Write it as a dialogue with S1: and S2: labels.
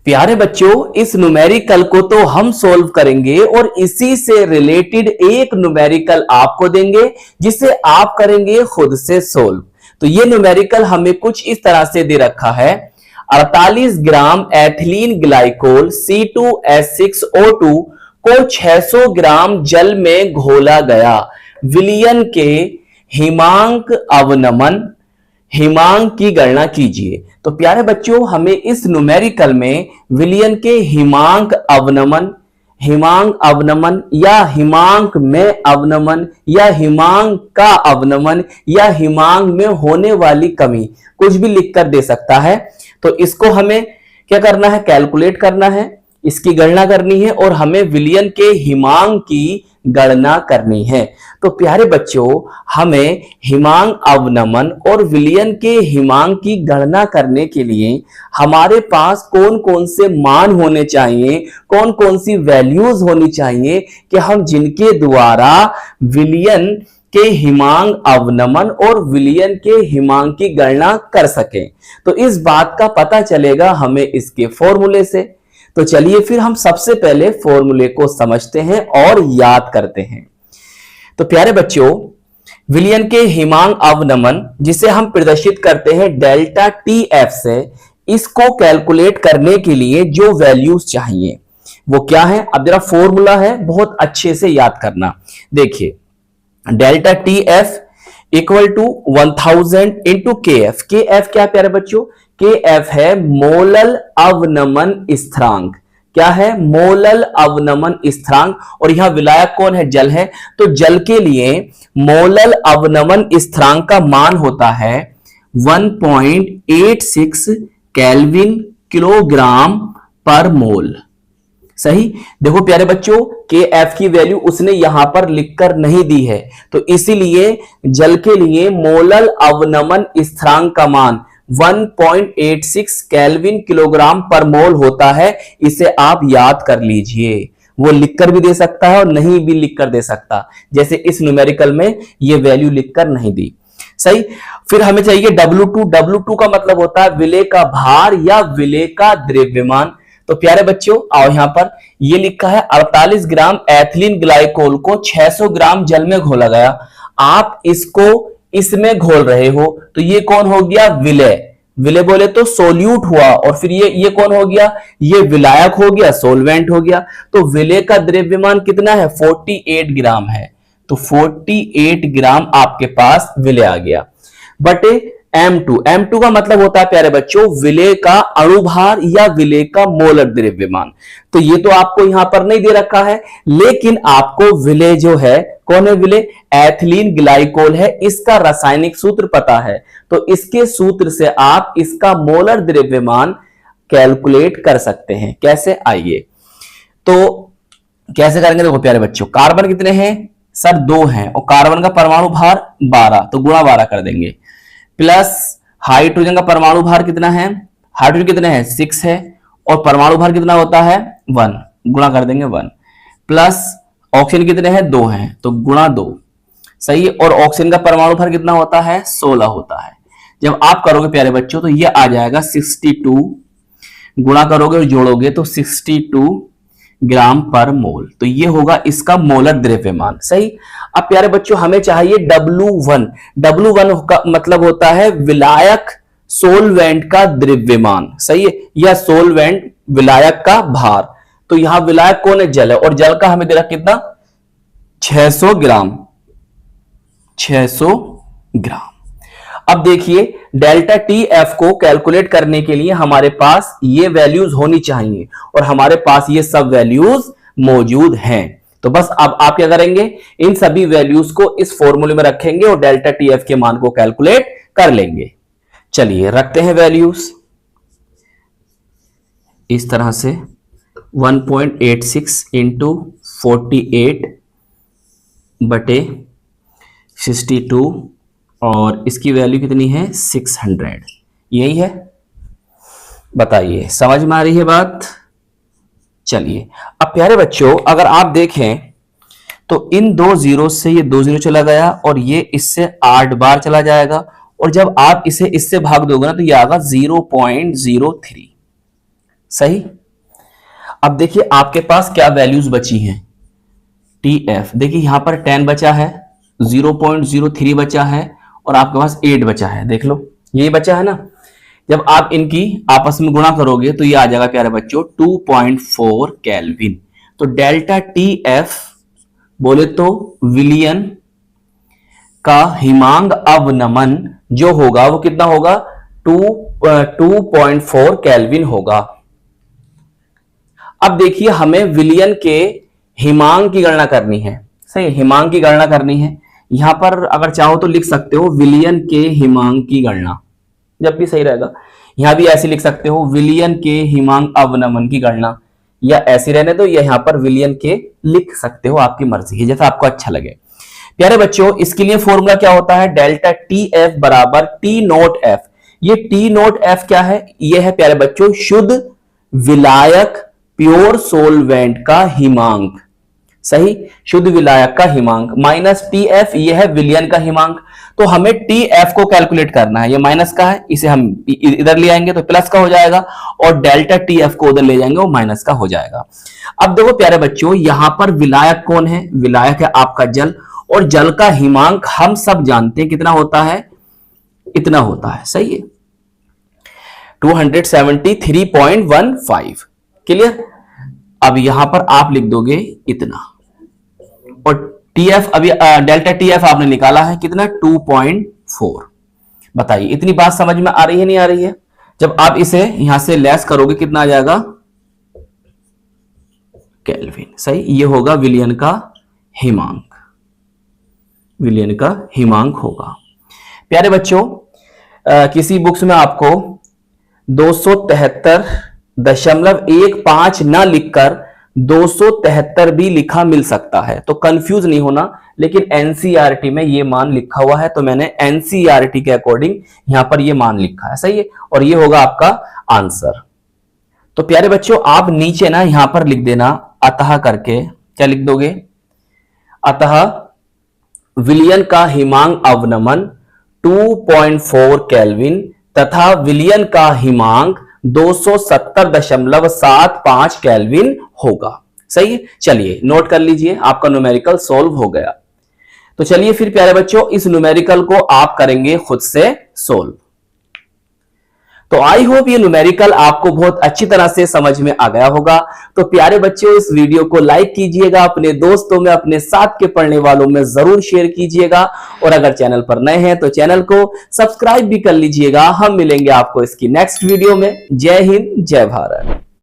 S1: प्यारे बच्चों, इस न्यूमेरिकल को तो हम सोल्व करेंगे और इसी से रिलेटेड एक न्यूमेरिकल आपको देंगे जिसे आप करेंगे खुद से सोल्व। तो ये न्यूमेरिकल हमें कुछ इस तरह से दे रखा है। 48 ग्राम एथिलीन ग्लाइकोल C2H6O2 को 600 ग्राम जल में घोला गया। विलयन के हिमांक की गणना कीजिए। तो प्यारे बच्चों, हमें इस न्यूमेरिकल में विलयन के हिमांक अवनमन या हिमांक में अवनमन या हिमांक का अवनमन या हिमांक में होने वाली कमी कुछ भी लिखकर दे सकता है। तो इसको हमें क्या करना है, कैलकुलेट करना है, इसकी गणना करनी है और हमें विलयन के हिमांक की गणना करनी है। तो प्यारे बच्चों, हमें हिमांक अवनमन और विलयन के हिमांक की गणना करने के लिए हमारे पास कौन कौन से मान होने चाहिए, कौन कौन सी वैल्यूज होनी चाहिए कि हम जिनके द्वारा विलयन के हिमांक अवनमन और विलयन के हिमांक की गणना कर सकें। तो इस बात का पता चलेगा हमें इसके फॉर्मूले से। तो चलिए फिर हम सबसे पहले फॉर्मूले को समझते हैं और याद करते हैं। तो प्यारे बच्चों, विलयन के हिमांक अवनमन जिसे हम प्रदर्शित करते हैं डेल्टा TF से, इसको कैलकुलेट करने के लिए जो वैल्यूज चाहिए वो क्या है। अब जरा फॉर्मूला है, बहुत अच्छे से याद करना। देखिए, delta TF equal to 1000 into KF। KF क्या प्यारे बच्चों, KF है मोलल अवनमन स्थिरांक। क्या है, मोलल अवनमन स्थिरांक। और यहां विलायक कौन है, जल है। तो जल के लिए मोलल अवनमन स्थिरांक का मान होता है 1.86 केल्विन किलोग्राम पर मोल। सही। देखो प्यारे बच्चों, KF की वैल्यू उसने यहां पर लिखकर नहीं दी है, तो इसीलिए जल के लिए मोलल अवनमन स्थिरांक का मान 1.86 केल्विन किलोग्राम पर मोल होता है। इसे आप याद कर लीजिए। वो लिखकर भी दे सकता है और नहीं भी लिखकर दे सकता, जैसे इस न्यूमेरिकल में ये वैल्यू लिखकर नहीं दी। सही। फिर हमें चाहिए W2। W2 का मतलब होता है विलेय का भार या विलेय का द्रव्यमान। तो प्यारे बच्चों, आओ यहां पर ये लिखा है 48 ग्राम एथिलीन ग्लाइकोल को 600 ग्राम जल में घोला गया। आप इसको इसमें घोल रहे हो, तो ये कौन हो गया, विलेय। विलेय बोले तो सोल्यूट हुआ, और फिर ये कौन हो गया, ये विलायक हो गया, सोलवेंट हो गया। तो विलेय का द्रव्यमान कितना है, 48 ग्राम है। तो 48 ग्राम आपके पास विलेय आ गया बटे M2। M2 का मतलब होता है प्यारे बच्चों विलेय का अणुभार या विलेय का मोलर द्रव्यमान। तो ये तो आपको यहां पर नहीं दे रखा है, लेकिन आपको विलेय जो है, कौन है विलेय, एथिलीन ग्लाइकोल है, इसका रासायनिक सूत्र पता है। तो इसके सूत्र से आप इसका मोलर द्रव्यमान कैलकुलेट कर सकते हैं। कैसे, आइए तो कैसे करेंगे। देखो प्यारे बच्चों, कार्बन कितने हैं सर, 2 हैं, और कार्बन का परमाणु भार 12, तो गुणा 12 कर देंगे। प्लस हाइड्रोजन का परमाणु भार कितना है, हाइड्रोजन कितने हैं, 6 है, और परमाणु भार कितना होता है 1, गुणा कर देंगे 1। प्लस ऑक्सीजन कितने हैं, 2 हैं, तो गुणा 2। सही है। और ऑक्सीजन का परमाणु भार कितना होता है, 16 होता है। जब आप करोगे प्यारे बच्चों तो ये आ जाएगा 62, गुणा करोगे और जोड़ोगे तो 62 ग्राम पर मोल। तो ये होगा इसका मोलर द्रव्यमान। सही। अब प्यारे बच्चों, हमें चाहिए W1। W1 का मतलब होता है विलायक सोलवेंट का द्रव्यमान। सही है, या सोलवेंट विलायक का भार। तो यहां विलायक कौन है, जल है, और जल का हमें दे रहा कितना, 600 ग्राम। 600 ग्राम। अब देखिए, डेल्टा TF को कैलकुलेट करने के लिए हमारे पास ये वैल्यूज होनी चाहिए, और हमारे पास ये सब वैल्यूज मौजूद हैं। तो बस अब आप क्या करेंगे, इन सभी वैल्यूज को इस फॉर्मूले में रखेंगे और डेल्टा TF के मान को कैलकुलेट कर लेंगे। चलिए रखते हैं वैल्यूज इस तरह से, 1.86 इंटू 48 बटे 62, और इसकी वैल्यू कितनी है, 600। यही है, बताइए समझ में आ रही है बात। चलिए अब प्यारे बच्चों, अगर आप देखें तो इन 2 जीरो से ये 2 जीरो चला गया, और ये इससे 8 बार चला जाएगा, और जब आप इसे इससे भाग दोगे ना तो ये आएगा 0.03। सही। अब देखिए आपके पास क्या वैल्यूज बची हैं। TF देखिए यहां पर 10 बचा है, 0.03 बचा है और आपके पास 8 बचा है। देख लो यही बचा है ना। जब आप इनकी आपस में गुणा करोगे तो ये आ जाएगा प्यारे बच्चों 2.4 केल्विन। तो डेल्टा TF बोले तो विलियन का हिमांक अवनमन जो होगा वो कितना होगा, 2.4 केल्विन होगा। अब देखिए हमें विलियन के हिमांक की गणना करनी है। सही, हिमांक की गणना करनी है। यहां पर अगर चाहो तो लिख सकते हो विलियन के हिमांक की गणना, जब भी सही रहेगा। यहां भी ऐसे लिख सकते हो विलियन के हिमांक अवनमन की गणना, या ऐसे रहने दो, या यहां पर विलियन के लिख सकते हो, आपकी मर्जी है, जैसा आपको अच्छा लगे। प्यारे बच्चों इसके लिए फॉर्मूला क्या होता है, डेल्टा TF बराबर T नोट F। ये T नोट F क्या है, ये है प्यारे बच्चों शुद्ध विलायक प्योर सोलवेंट का हिमांक। सही, शुद्ध विलायक का हिमांक माइनस TF, ये है विलियन का हिमांक। तो हमें TF को कैलकुलेट करना है, ये माइनस का है, इसे हम इधर ले आएंगे तो प्लस का हो जाएगा, और डेल्टा TF को उधर ले जाएंगे वो माइनस का हो जाएगा। अब देखो प्यारे बच्चों यहां पर विलायक कौन है, विलायक है आपका जल, और जल का हिमांक हम सब जानते हैं कितना होता है, इतना होता है। सही है, 273.15। क्लियर। अब यहां पर आप लिख दोगे इतना, और TF अभी डेल्टा TF आपने निकाला है कितना, 2.4। बताइए इतनी बात समझ में आ रही है नहीं आ रही है। जब आप इसे यहां से लेस करोगे कितना आ जाएगा, केल्विन। सही, ये होगा विलियन का हिमांक, विलियन का हिमांक होगा। प्यारे बच्चों किसी बुक्स में आपको 273.15 ना लिखकर 273 भी लिखा मिल सकता है, तो कंफ्यूज नहीं होना। लेकिन एनसीईआरटी में ये मान लिखा हुआ है, तो मैंने एनसीईआरटी के अकॉर्डिंग यहां पर ये मान लिखा है। सही है, और ये होगा आपका आंसर। तो प्यारे बच्चों आप नीचे ना यहां पर लिख देना अतः करके, क्या लिख दोगे, अतः विलियन का हिमांक अवनमन 2.4 केल्विन तथा विलियन का हिमांक 270.75 केल्विन होगा। सही है, चलिए नोट कर लीजिए, आपका न्यूमेरिकल सॉल्व हो गया। तो चलिए फिर प्यारे बच्चों इस न्यूमेरिकल को आप करेंगे खुद से सोल्व। तो आई होप ये न्यूमेरिकल आपको बहुत अच्छी तरह से समझ में आ गया होगा। तो प्यारे बच्चों इस वीडियो को लाइक कीजिएगा, अपने दोस्तों में, अपने साथ के पढ़ने वालों में जरूर शेयर कीजिएगा, और अगर चैनल पर नए हैं तो चैनल को सब्सक्राइब भी कर लीजिएगा। हम मिलेंगे आपको इसकी नेक्स्ट वीडियो में। जय हिंद, जय भारत।